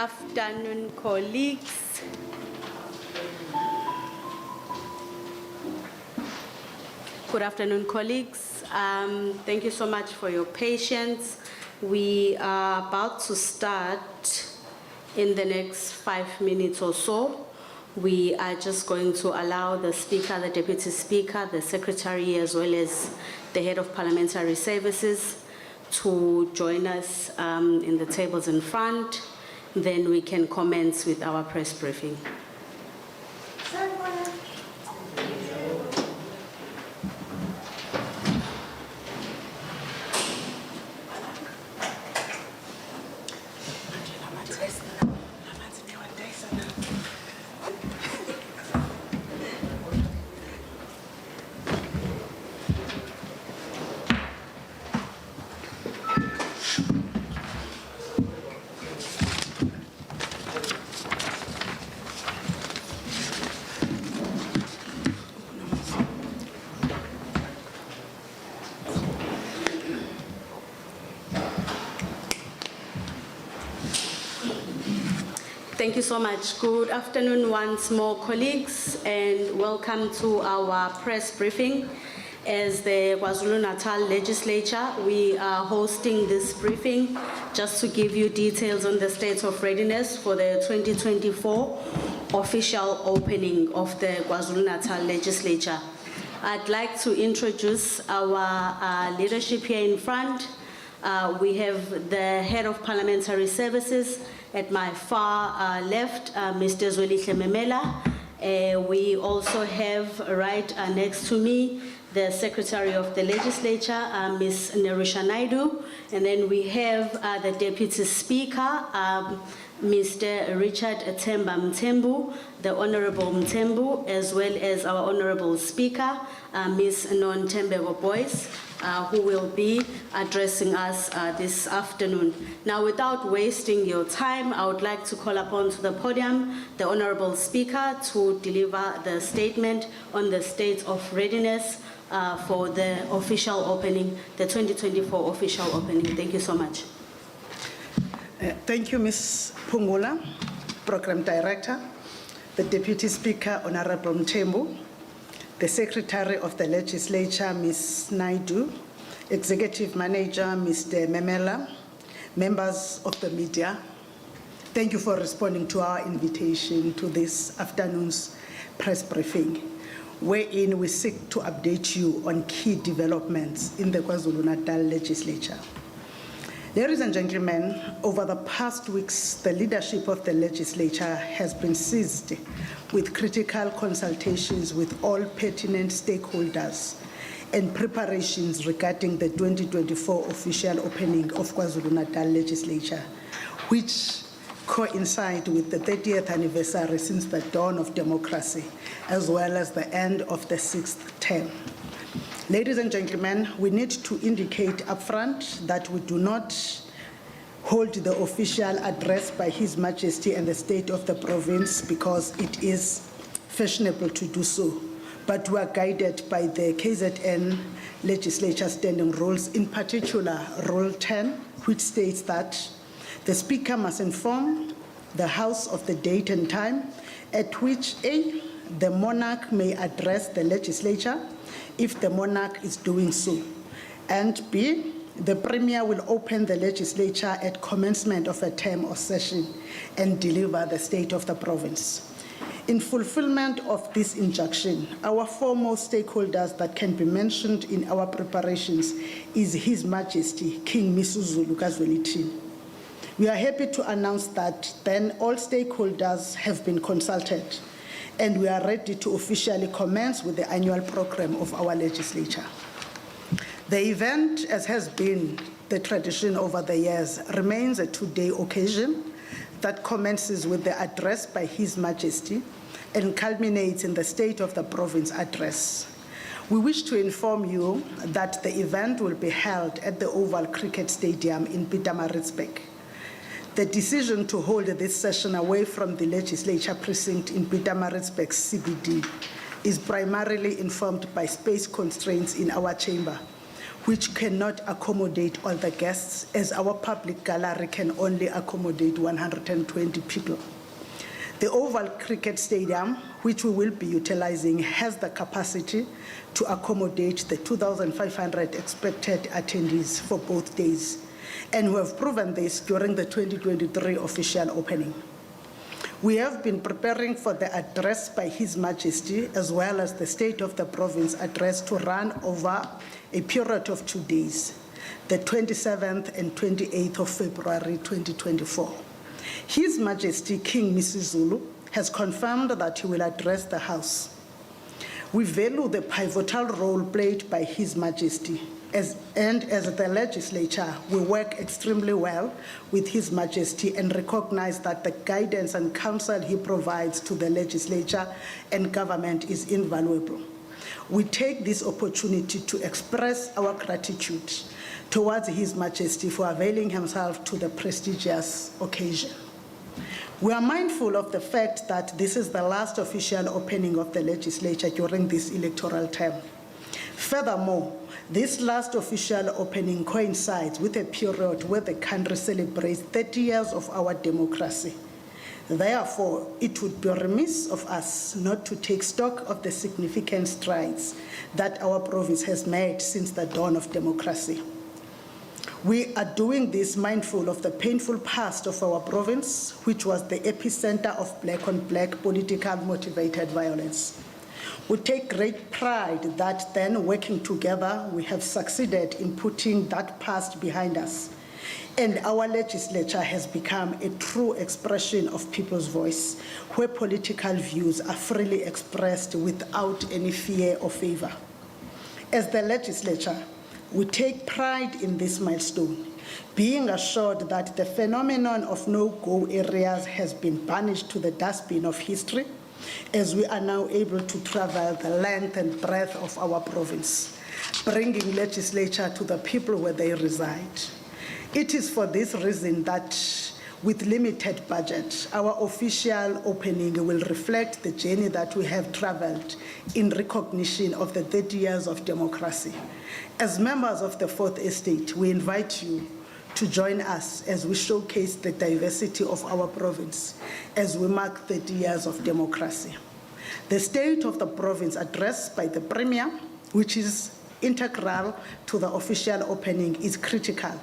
afternoon, colleagues. Good afternoon, colleagues. Thank you so much for your patience. We are about to start in the next 5 minutes or so. We are just going to allow the Speaker, the Deputy Speaker, the Secretary, as well as the Head of Parliamentary Services to join us in the tables in front. Then we can commence with our press briefing. Thank you so much. Good afternoon once more, colleagues, and welcome to our press briefing. As the KwaZulu-Natal Legislature, we are hosting this briefing just to give you details on the state of readiness for the 2024 official opening of the KwaZulu-Natal Legislature. I'd like to introduce our leadership here in front. We have the Head of Parliamentary Services at my far left, Mr. Zwelihle Memela. We also have right next to me the Secretary of the Legislature, Ms. Nerusha Naidu. And then we have the Deputy Speaker, Mr. Richard Temba Mtembu, the Honorable Mtembu, as well as our Honorable Speaker, Ms. Nontembeko Boyce, who will be addressing us this afternoon. Now, without wasting your time, I would like to call upon to the podium the Honorable Speaker to deliver the statement on the state of readiness for the official opening, the 2024 official opening. Thank you so much. Thank you, Ms. Pungula, Program Director, the Deputy Speaker, Honorable Mtembu, the Secretary of the Legislature, Ms. Naidu, Executive Manager, Mr. Memela, members of the media. Thank you for responding to our invitation to this afternoon's press briefing, wherein we seek to update you on key developments in the KwaZulu-Natal Legislature. Ladies and gentlemen, over the past weeks, the leadership of the Legislature has been seized with critical consultations with all pertinent stakeholders and preparations regarding the 2024 official opening of KwaZulu-Natal Legislature, which coincide with the 30th anniversary since the dawn of democracy, as well as the end of the 6th term. Ladies and gentlemen, we need to indicate upfront that we do not hold the official address by His Majesty and the State of the Province because it is fashionable to do so, but we are guided by the KZN Legislature standing rules, in particular Rule 10, which states that the Speaker must inform the House of the date and time at which A, the monarch may address the Legislature, if the monarch is doing so, and B, the Premier will open the Legislature at commencement of a term or session and deliver the State of the Province. In fulfillment of this injunction, our foremost stakeholders that can be mentioned in our preparations is His Majesty King Misuzulu KwaZulu-Natal. We are happy to announce that then all stakeholders have been consulted, and we are ready to officially commence with the annual program of our legislature. The event, as has been the tradition over the years, remains a two-day occasion that commences with the address by His Majesty and culminates in the State of the Province address. We wish to inform you that the event will be held at the Oval Cricket Stadium in Pietermaritzburg. The decision to hold this session away from the legislature precinct in Pietermaritzburg CBD is primarily informed by space constraints in our chamber, which cannot accommodate all the guests, as our public gallery can only accommodate 120 people. The Oval Cricket Stadium, which we will be utilizing, has the capacity to accommodate the 2,500 expected attendees for both days, and we have proven this during the 2023 official opening. We have been preparing for the address by His Majesty, as well as the State of the Province address, to run over a period of 2 days, the 27th and 28th of February 2024. His Majesty King Misizulu has confirmed that he will address the House. We value the pivotal role played by His Majesty, and as the Legislature, we work extremely well with His Majesty and recognize that the guidance and counsel he provides to the Legislature and government is invaluable. We take this opportunity to express our gratitude towards His Majesty for availing himself to the prestigious occasion. We are mindful of the fact that this is the last official opening of the Legislature during this electoral term. Furthermore, this last official opening coincides with a period where the country celebrates 30 years of our democracy. Therefore, it would be remiss of us not to take stock of the significant strides that our province has made since the dawn of democracy. We are doing this mindful of the painful past of our province, which was the epicenter of black-on-black political motivated violence. We take great pride that then, working together, we have succeeded in putting that past behind us. And our legislature has become a true expression of people's voice, where political views are freely expressed without any fear or favor. As the legislature, we take pride in this milestone, being assured that the phenomenon of no-go areas has been banished to the dustbin of history, as we are now able to travel the length and breadth of our province, bringing legislature to the people where they reside. It is for this reason that, with limited budget, our official opening will reflect the journey that we have traveled in recognition of the 30 years of democracy. As members of the Fourth Estate, we invite you to join us as we showcase the diversity of our province as we mark 30 years of democracy. The State of the Province address by the Premier, which is integral to the official opening, is critical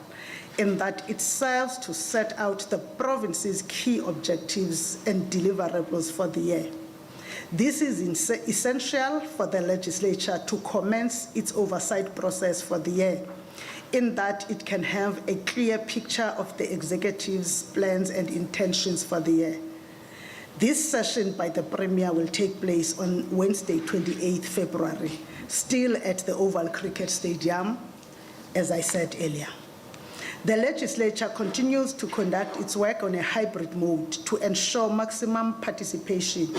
in that it serves to set out the province's key objectives and deliverables for the year. This is essential for the legislature to commence its oversight process for the year, in that it can have a clear picture of the executive's plans and intentions for the year. This session by the Premier will take place on Wednesday, 28th February, still at the Oval Cricket Stadium, as I said earlier. The legislature continues to conduct its work on a hybrid mode to ensure maximum participation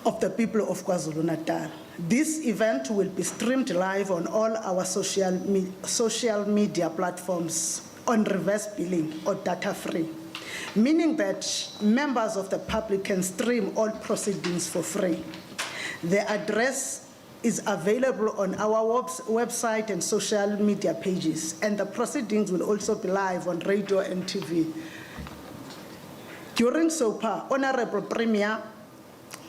of the people of KwaZulu-Natal. This event will be streamed live on all our social media platforms on reverse billing or data-free, meaning that members of the public can stream all proceedings for free. The address is available on our website and social media pages, and the proceedings will also be live on radio and TV. During SOPA, Honorable Premier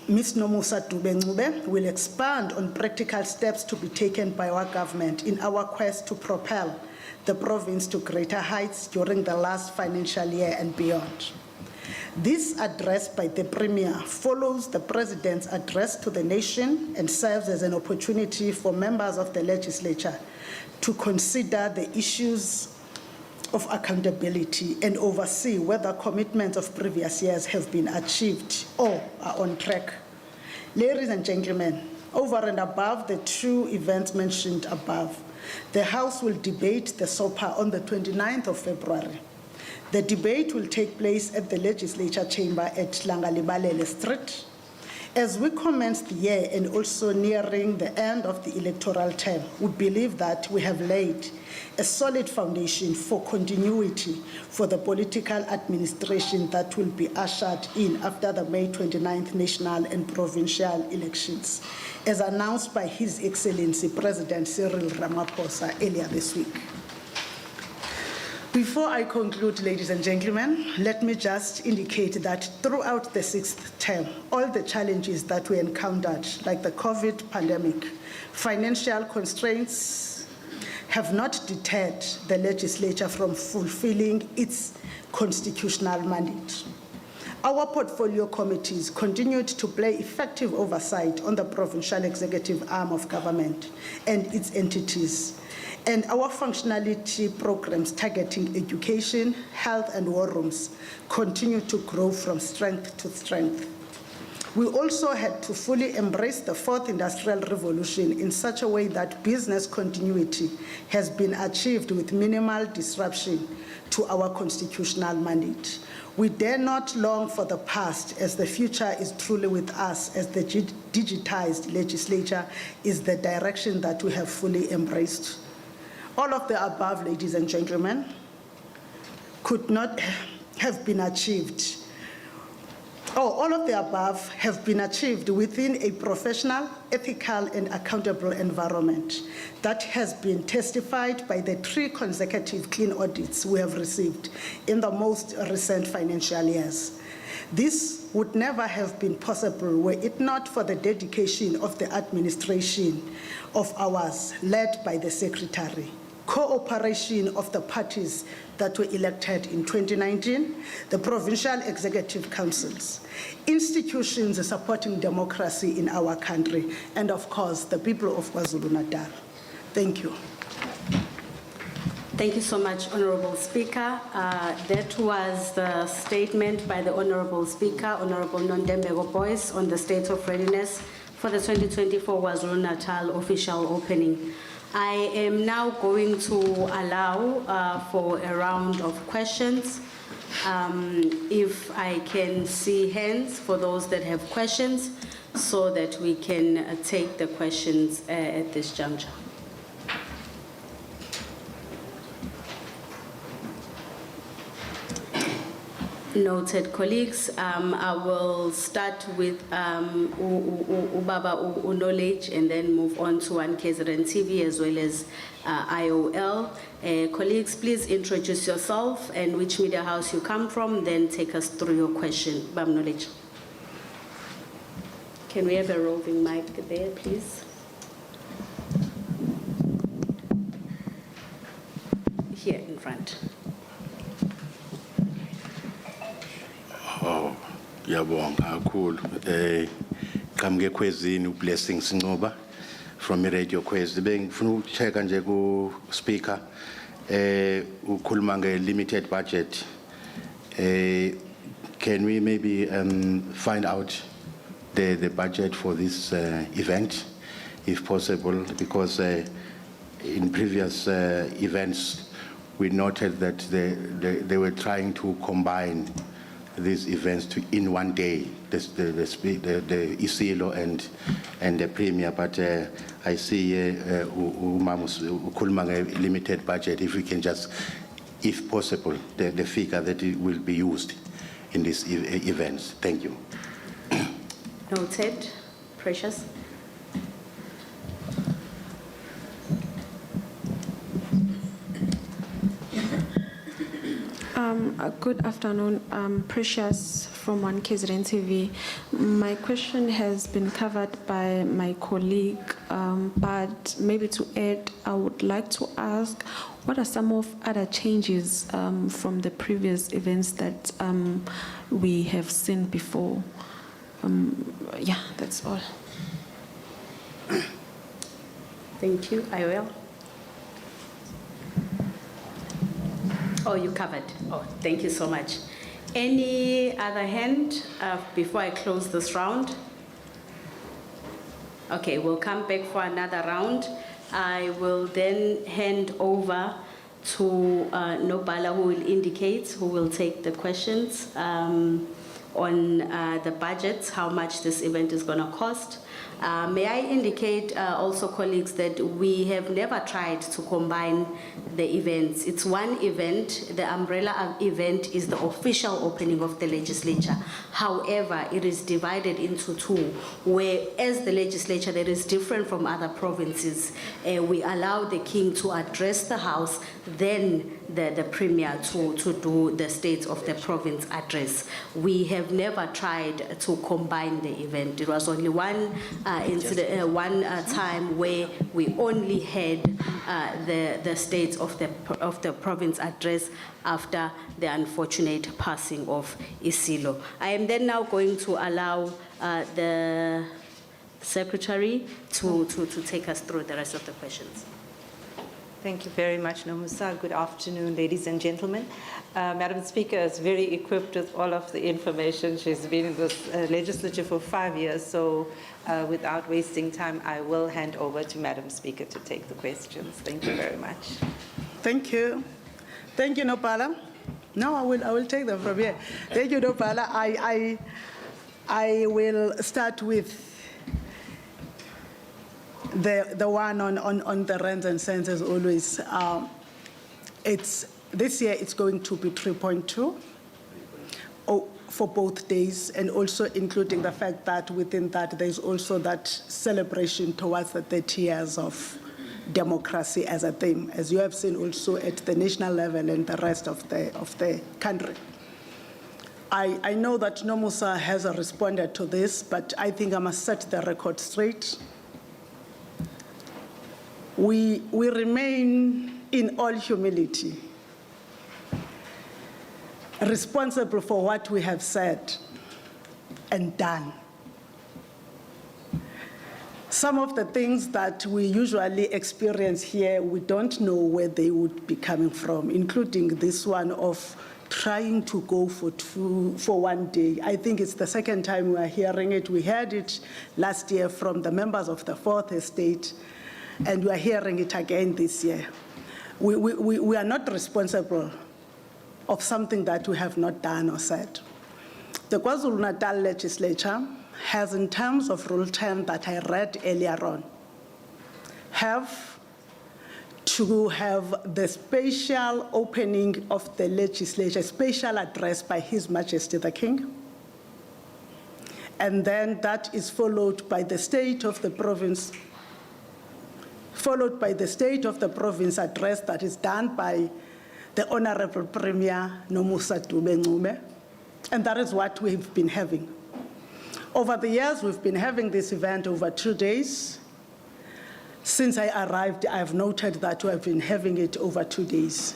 Ms. Nomusa Dube will expand on practical steps to be taken by our government in our quest to propel the province to greater heights during the last financial year and beyond. This address by the Premier follows the President's address to the nation and serves as an opportunity for members of the legislature to consider the issues of accountability and oversee whether commitments of previous years have been achieved or are on track. Ladies and gentlemen, over and above the two events mentioned above, the House will debate the SOPA on the 29th of February. The debate will take place at the Legislature Chamber at Langalibalele Street. As we commence the year and also nearing the end of the electoral term, we believe that we have laid a solid foundation for continuity for the political administration that will be ushered in after the May 29th national and provincial elections, as announced by His Excellency President Cyril Ramaphosa earlier this week. Before I conclude, ladies and gentlemen, let me just indicate that throughout the 6th term, all the challenges that we encountered, like the COVID pandemic, financial constraints, have not deterred the legislature from fulfilling its constitutional mandate. Our portfolio committees continued to play effective oversight on the provincial executive arm of government and its entities, and our functionality programs targeting education, health, and war rooms continue to grow from strength to strength. We also had to fully embrace the fourth industrial revolution in such a way that business continuity has been achieved with minimal disruption to our constitutional mandate. We dare not long for the past, as the future is truly with us, as the digitized legislature is the direction that we have fully embraced. All of the above, ladies and gentlemen, could not have been achieved. All of the above have been achieved within a professional, ethical, and accountable environment that has been testified by the 3 consecutive clean audits we have received in the most recent financial years. This would never have been possible were it not for the dedication of the administration of ours, led by the Secretary, cooperation of the parties that were elected in 2019, the provincial executive councils, institutions supporting democracy in our country, and of course, the people of KwaZulu-Natal. Thank you. Thank you so much, Honorable Speaker. That was the statement by the Honorable Speaker, Honorable Nondembeko Boyce, on the state of readiness for the 2024 KwaZulu-Natal official opening. I am now going to allow for a round of questions. If I can see hands for those that have questions, so that we can take the questions at this juncture. Noted, colleagues. I will start with Ubaba Knowledge and then move on to KZN TV as well as IOL. Colleagues, please introduce yourself and which media house you come from, then take us through your question. Bam Knowledge. Can we have a roving mic there, please? Here in front. Oh, yabonga kakhulu. Kamge KZN Blessings Ngoba from Radio KZN. Bengifuna ukuchecka nje ku speaker ukhuluma nge limited budget. Can we maybe find out the budget for this event, if possible, because in previous events we noted that they were trying to combine these events in one day, the ISILO and the Premier, but I see limited budget. If we can just, if possible, the figure that it will be used in these events. Thank you. Noted. Precious. Good afternoon, Precious from KZN TV. My question has been covered by my colleague, but maybe to add, I would like to ask, what are some of other changes from the previous events that we have seen before? Yeah, that's all. Thank you. I will. Oh, you covered. Oh, thank you so much. Any other hand before I close this round? Okay, we'll come back for another round. I will then hand over to Nobala, who will indicate who will take the questions. on the budget, how much this event is going to cost. May I indicate also, colleagues, that we have never tried to combine the events. It's one event. The umbrella event is the official opening of the legislature. However, it is divided into two, where as the legislature that is different from other provinces, we allow the king to address the house, then the premier to do the state of the province address. We have never tried to combine the event. It was only one incident, one time where we only had the state of the province address after the unfortunate passing of Isilo. I am then now going to allow the secretary to take us through the rest of the questions. Thank you very much, Nomusa. Good afternoon, ladies and gentlemen. Madam Speaker is very equipped with all of the information. She's been in this legislature for 5 years, so without wasting time, I will hand over to Madam Speaker to take the questions. Thank you very much. Thank you. Thank you, Nopala. No, I will take them from here. Thank you, Nopala. I will start with the one on the rents and cents as always. This year it's going to be 3.2 for both days, and also including the fact that within that there's also that celebration towards the 30 years of democracy as a theme, as you have seen also at the national level and the rest of the country. I know that Nomusa has responded to this, but I think I must set the record straight. We remain in all humility responsible for what we have said and done. Some of the things that we usually experience here, we don't know where they would be coming from, including this one of trying to go for 1 day. I think it's the second time we are hearing it. We heard it last year from the members of the Fourth Estate, and we are hearing it again this year. We are not responsible of something that we have not done or said. The KwaZulu-Natal Legislature has, in terms of Rule 10 that I read earlier on, have to have the special opening of the legislature, special address by His Majesty the King. And then that is followed by the state of the province, followed by the state of the province address that is done by the Honorable Premier Nomusa Dube-Ncube. And that is what we've been having. Over the years, we've been having this event over 2 days. Since I arrived, I've noted that we have been having it over 2 days.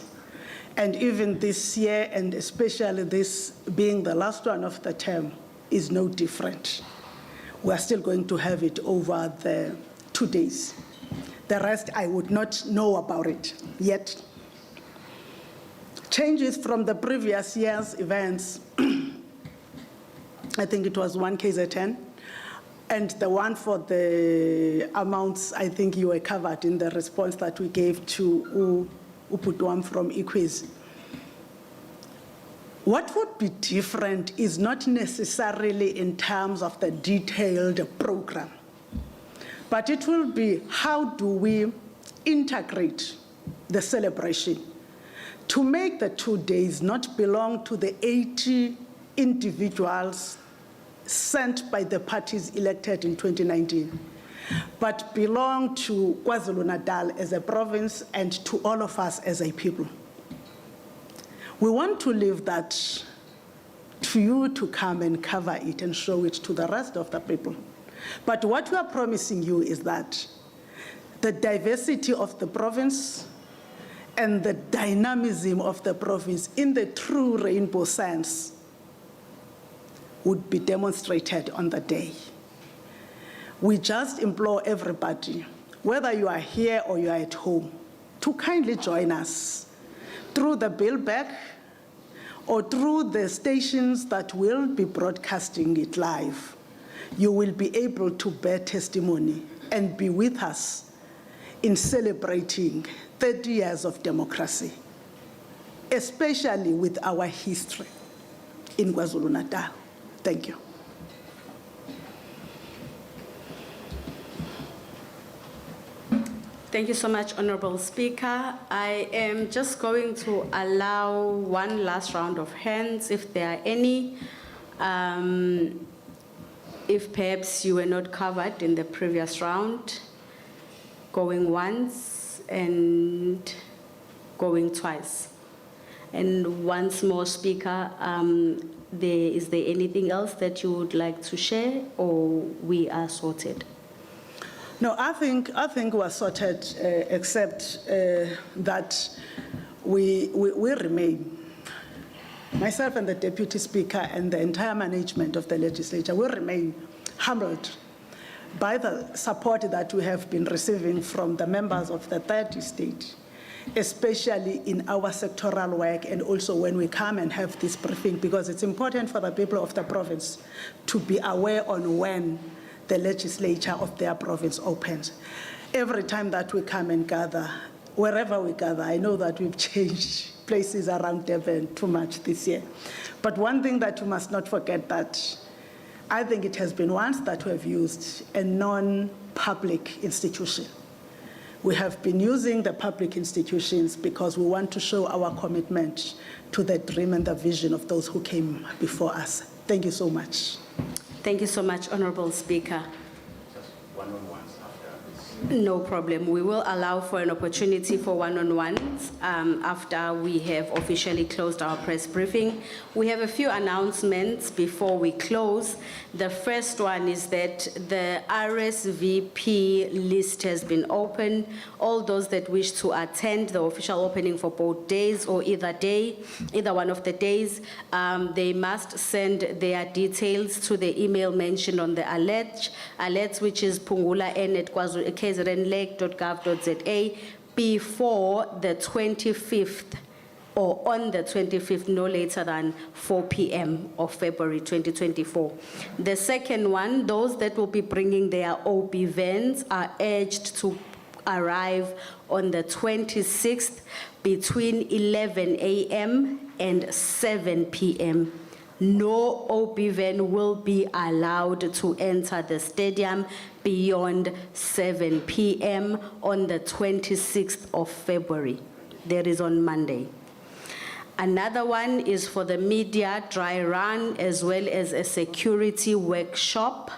And even this year, and especially this being the last one of the term, is no different. We are still going to have it over the 2 days. The rest, I would not know about it yet. Changes from the previous year's events, I think it was 1 KZN, and the one for the amounts, I think you were covered in the response that we gave to Uputwam from Iquiz. What would be different is not necessarily in terms of the detailed program, but it will be how do we integrate the celebration to make the 2 days not belong to the 80 individuals sent by the parties elected in 2019, but belong to KwaZulu-Natal as a province and to all of us as a people. We want to leave that to you to come and cover it and show it to the rest of the people. But what we are promising you is that the diversity of the province and the dynamism of the province in the true rainbow sense would be demonstrated on the day. We just implore everybody, whether you are here or you are at home, to kindly join us through the billback or through the stations that will be broadcasting it live. You will be able to bear testimony and be with us in celebrating 30 years of democracy, especially with our history in KwaZulu-Natal. Thank you. Thank you so much, Honorable Speaker. I am just going to allow one last round of hands, if there are any. If perhaps you were not covered in the previous round, going once and going twice. And once more, Speaker, is there anything else that you would like to share, or we are sorted? No, I think we're sorted, except that we remain. Myself and the Deputy Speaker and the entire management of the Legislature will remain humbled by the support that we have been receiving from the members of the third estate, especially in our sectoral work and also when we come and have this briefing, because it's important for the people of the province to be aware on when the legislature of their province opens. Every time that we come and gather, wherever we gather, I know that we've changed places around Devon too much this year. But one thing that you must not forget, that I think it has been once that we have used a non-public institution. We have been using the public institutions because we want to show our commitment to the dream and the vision of those who came before us. Thank you so much. Thank you so much, Honorable Speaker. Just one-on-ones after this. No problem. We will allow for an opportunity for one-on-ones after we have officially closed our press briefing. We have a few announcements before we close. The first one is that the RSVP list has been opened. All those that wish to attend the official opening for both days or either one of the days, they must send their details to the email mentioned on the alerts, which is pungula@kznleg.gov.za before the 25th or on the 25th, no later than 4 p.m. of February 2024. The second one, those that will be bringing their OB vans are urged to arrive on the 26th between 11 a.m. and 7 p.m. No OB van will be allowed to enter the stadium beyond 7 p.m. on the 26th of February. That is on Monday. Another one is for the media dry run as well as a security workshop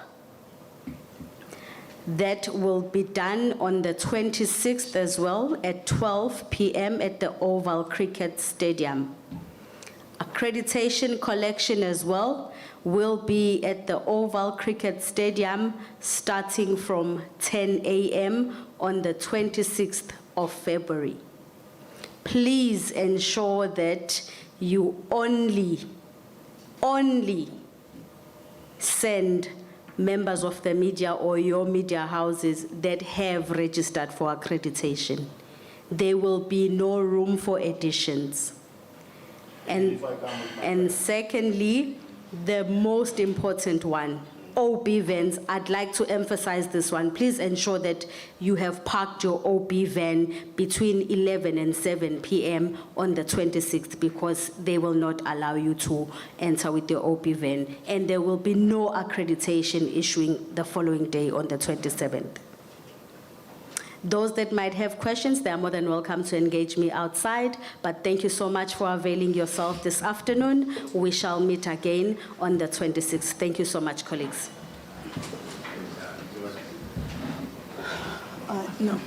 that will be done on the 26th as well at 12 p.m. at the Oval Cricket Stadium. Accreditation collection as well will be at the Oval Cricket Stadium starting from 10 a.m. on the 26th of February. Please ensure that you only send members of the media or your media houses that have registered for accreditation. There will be no room for additions. And secondly, the most important one, OB vans. I'd like to emphasize this one. Please ensure that you have parked your OB van between 11 and 7 p.m. on the 26th, because they will not allow you to enter with your OB van. And there will be no accreditation issuing the following day on the 27th. Those that might have questions, they are more than welcome to engage me outside. But thank you so much for availing yourself this afternoon. We shall meet again on the 26th. Thank you so much, colleagues. No.